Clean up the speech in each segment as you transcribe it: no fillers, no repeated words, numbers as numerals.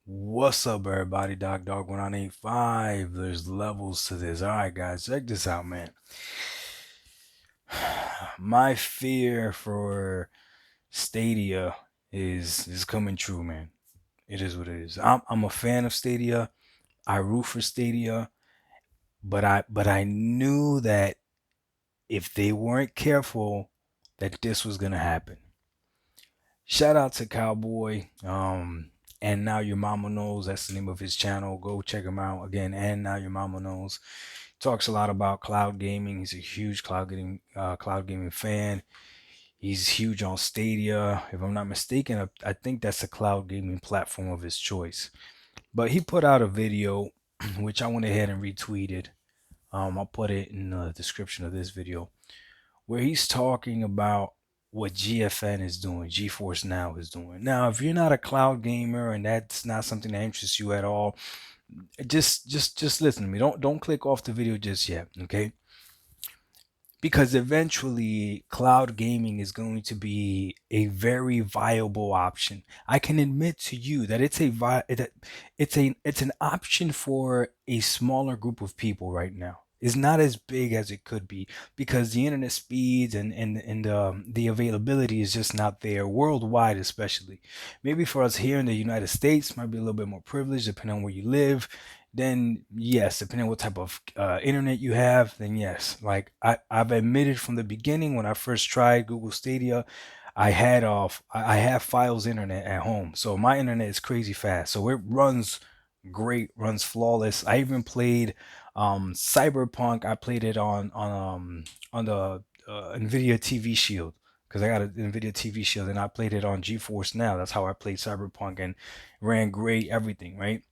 What's up, everybody? Dog 1985. There's levels to this. All right, guys, check this out, man. My fear for Stadia is coming true, man. It is what it is. I'm a fan of Stadia. I root for Stadia, but I knew that if they weren't careful, that this was gonna happen. Shout out to Cowboy. And now your mama knows. That's the name of his channel. Go check him out again. And now your mama knows. Talks a lot about cloud gaming. He's a huge cloud gaming fan. He's huge on Stadia. If I'm not mistaken, I think that's a cloud gaming platform of his choice. But he put out a video, which I went ahead and retweeted. I'll put it in the description of this video, where he's talking about what GFN is doing, GeForce Now is doing. Now, if you're not a cloud gamer and that's not something that interests you at all, just listen to me. Don't click off the video just yet, okay? Because eventually cloud gaming is going to be a very viable option. I can admit to you that it's an option for a smaller group of people right now. It's not as big as it could be because the internet speeds and the availability is just not there worldwide, especially. Maybe for us here in the United States, might be a little bit more privileged depending on where you live. Then yes, depending on what type of internet you have, then yes. Like I've admitted from the beginning when I first tried Google Stadia, I have Files internet at home, so my internet is crazy fast. So it runs great, runs flawless. I even played Cyberpunk. I played it on the Nvidia TV Shield because I got an Nvidia TV Shield, and I played it on GeForce Now. That's how I played Cyberpunk and ran great everything, right?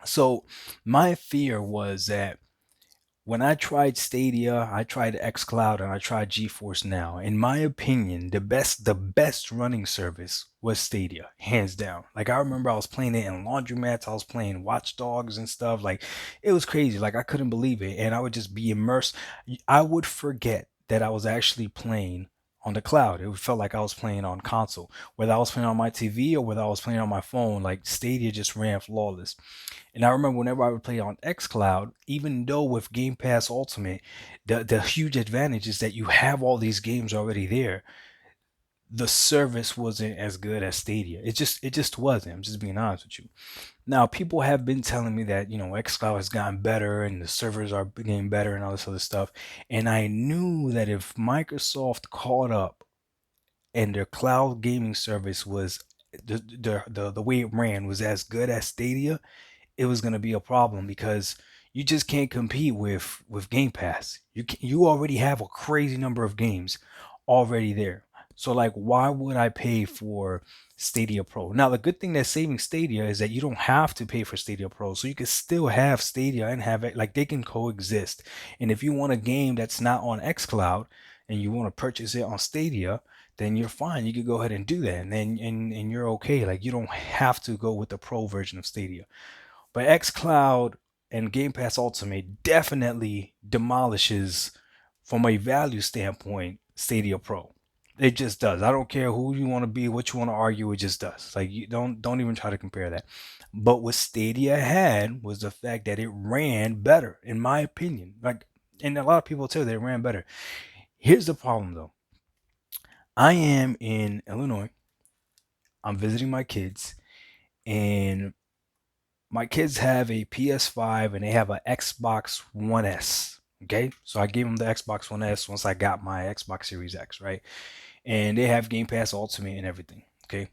So my fear was that when I tried Stadia, I tried xCloud, and I tried GeForce Now. In my opinion, the best running service was Stadia, hands down. Like I remember I was playing it in laundromats, I was playing Watch Dogs and stuff. Like it was crazy. Like I couldn't believe it. And I would just be immersed. I would forget that I was actually playing on the cloud. It felt like I was playing on console. Whether I was playing on my TV or whether I was playing on my phone, like Stadia just ran flawless. And I remember whenever I would play on xCloud, even though with Game Pass Ultimate, the huge advantage is that you have all these games already there. The service wasn't as good as Stadia. It just wasn't. I'm just being honest with you. Now, people have been telling me that, xCloud has gotten better and the servers are getting better and all this other stuff. And I knew that if Microsoft caught up and their cloud gaming service was the way it ran was as good as Stadia, it was going to be a problem because you just can't compete with Game Pass. You already have a crazy number of games already there. So like why would I pay for Stadia Pro? Now the good thing that's saving Stadia is that you don't have to pay for Stadia Pro. So you can still have Stadia and have it like they can coexist. And if you want a game that's not on xCloud and you want to purchase it on Stadia, then you're fine. You could go ahead and do that and you're okay. Like you don't have to go with the pro version of Stadia. But xCloud and Game Pass Ultimate definitely demolishes, from a value standpoint, Stadia Pro. It just does. I don't care who you want to be, what you want to argue. It just does. Like you don't even try to compare that. But what Stadia had was the fact that it ran better, in my opinion. Like, and a lot of people tell that it ran better. Here's the problem though. I am in Illinois. I'm visiting my kids, and my kids have a PS5 and they have an Xbox One S. Okay, so I gave them the Xbox One S once I got my Xbox Series X, right? And they have Game Pass Ultimate and everything. Okay,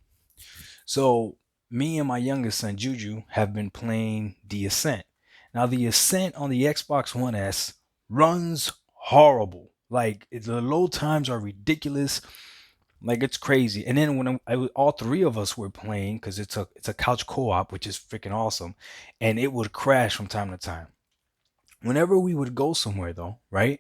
so me and my youngest son Juju have been playing The Ascent. Now, The Ascent on the Xbox One S runs horrible. Like the load times are ridiculous. Like it's crazy. And then when all three of us were playing, because it's a couch co-op, which is freaking awesome, and it would crash from time to time. Whenever we would go somewhere though, right?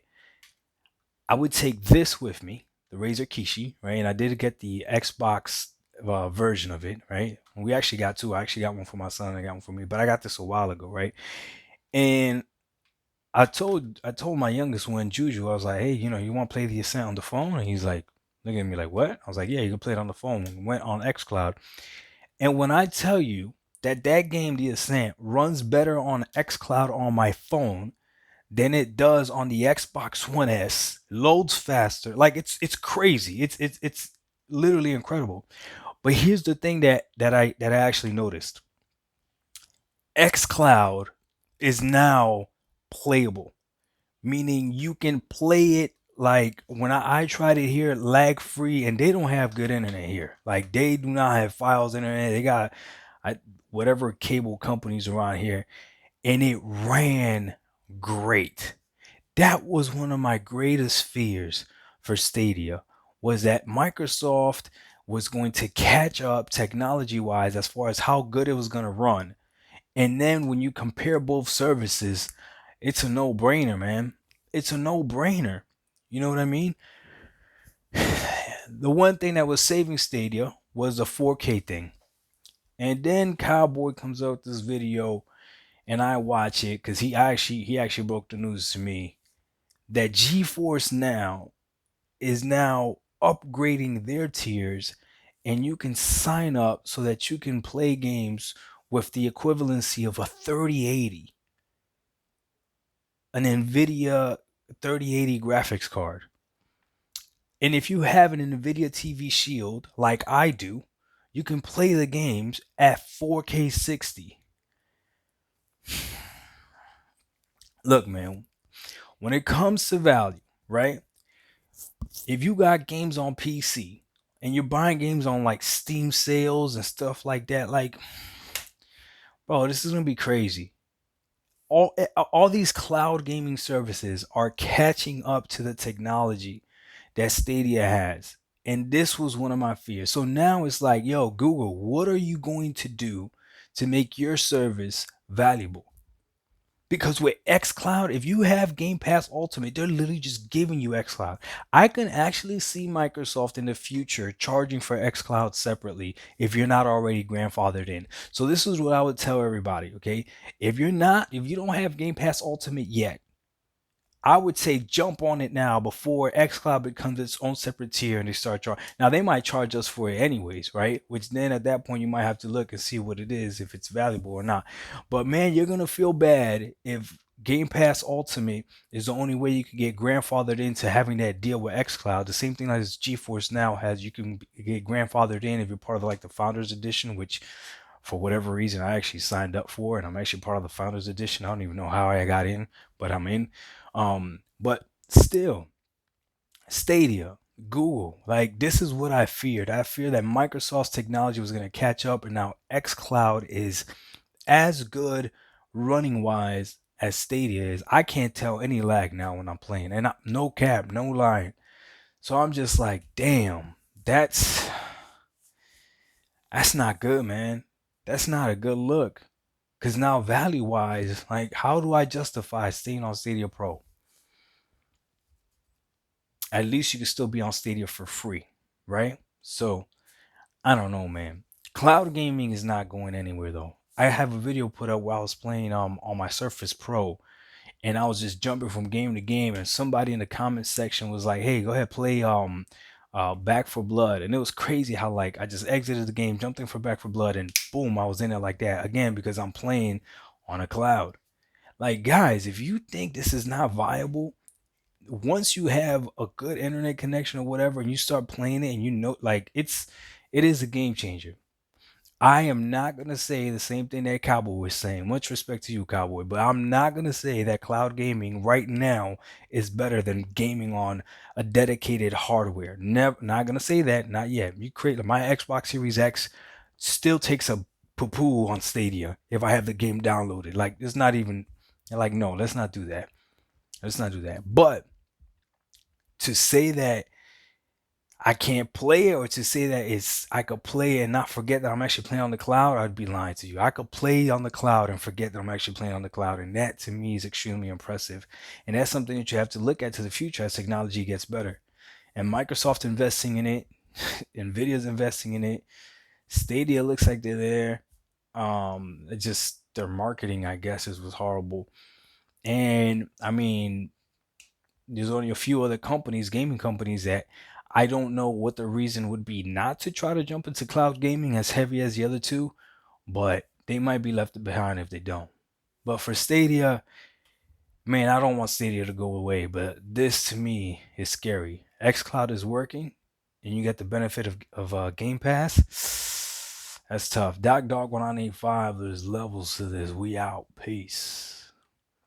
I would take this with me, the Razer Kishi, right? And I did get the Xbox version of it, right? We actually got two. I actually got one for my son. I got one for me, but I got this a while ago, right? And I told my youngest one, Juju, I was like, hey, you want to play the Ascent on the phone? And he's like, looking at me like, what? I was like, yeah, you can play it on the phone. We went on xCloud. And when I tell you, that game, The Ascent, runs better on xCloud on my phone than it does on the Xbox One S. Loads faster. Like it's crazy. It's literally incredible. But here's the thing that I actually noticed. xCloud is now playable, meaning you can play it like when I tried it here lag free, and they don't have good internet here. Like they do not have files internet. They got I, whatever cable companies around here, and it ran great. That was one of my greatest fears for Stadia, was that Microsoft was going to catch up technology wise as far as how good it was going to run. And then when you compare both services, it's a no-brainer, man. It's a no-brainer. You know what I mean? The one thing that was saving Stadia was the 4K thing. And then Cowboy comes out with this video, and I watch it because he actually broke the news to me that GeForce Now is now upgrading their tiers, and you can sign up so that you can play games with the equivalency of a 3080, an NVIDIA 3080 graphics card. And if you have an NVIDIA TV Shield like I do, you can play the games at 4K 60. Look, man, when it comes to value, right? If you got games on PC and you're buying games on like Steam sales and stuff like that, like, bro, this is gonna be crazy. All these cloud gaming services are catching up to the technology that Stadia has. And this was one of my fears. So now it's like, yo, Google, what are you going to do to make your service valuable? Because with xCloud, if you have Game Pass Ultimate, they're literally just giving you xCloud. I can actually see Microsoft in the future charging for xCloud separately if you're not already grandfathered in. So this is what I would tell everybody, okay? If you don't have Game Pass Ultimate yet, I would say jump on it now before xCloud becomes its own separate tier and they start charging. Now they might charge us for it anyways, right? Which then at that point you might have to look and see what it is, if it's valuable or not. But man, you're gonna feel bad if Game Pass Ultimate is the only way you can get grandfathered into having that deal with xCloud. The same thing as GeForce Now has. You can get grandfathered in if you're part of like the Founders Edition, which for whatever reason I actually signed up for, and I'm actually part of the Founders Edition. I don't even know how I got in, but I'm in. But still, Stadia, Google, like this is what I feared. I feared that Microsoft's technology was going to catch up, and now xCloud is as good running wise as Stadia is. I can't tell any lag now when I'm playing, and no cap, no lying. So I'm just like, damn, that's not good, man. That's not a good look. Cause now value wise, like how do I justify staying on Stadia Pro? At least you can still be on Stadia for free, right? So I don't know, man. Cloud gaming is not going anywhere though. I have a video put up while I was playing on my Surface Pro, and I was just jumping from game to game, and somebody in the comments section was like, "Hey, go ahead play Back for Blood," and it was crazy how like I just exited the game, jumped in for Back for Blood, and boom, I was in it like that again because I'm playing on a cloud. Like guys, if you think this is not viable, once you have a good internet connection or whatever and you start playing it and you know like it is a game changer. I am not gonna say the same thing that Cowboy was saying. Much respect to you, Cowboy, but I'm not gonna say that cloud gaming right now is better than gaming on a dedicated hardware. Never, not gonna say that, not yet. You create my Xbox Series X still takes a poo poo on Stadia if I have the game downloaded. Like it's not even like no, let's not do that. Let's not do that. But to say that I can't play it, or to say that it's I could play and not forget that I'm actually playing on the cloud, I'd be lying to you. I could play on the cloud and forget that I'm actually playing on the cloud, and that to me is extremely impressive. And that's something that you have to look at to the future as technology gets better. And Microsoft investing in it, Nvidia's investing in it, Stadia looks like they're there. It just their marketing, I guess, was horrible. And I mean, there's only a few other companies, gaming companies, that I don't know what the reason would be not to try to jump into cloud gaming as heavy as the other two, but they might be left behind if they don't. But for Stadia, man, I don't want Stadia to go away, but this to me is scary. XCloud is working, and you get the benefit of Game Pass. That's tough. Doc Dog 1985, there's levels to this. We out. Peace.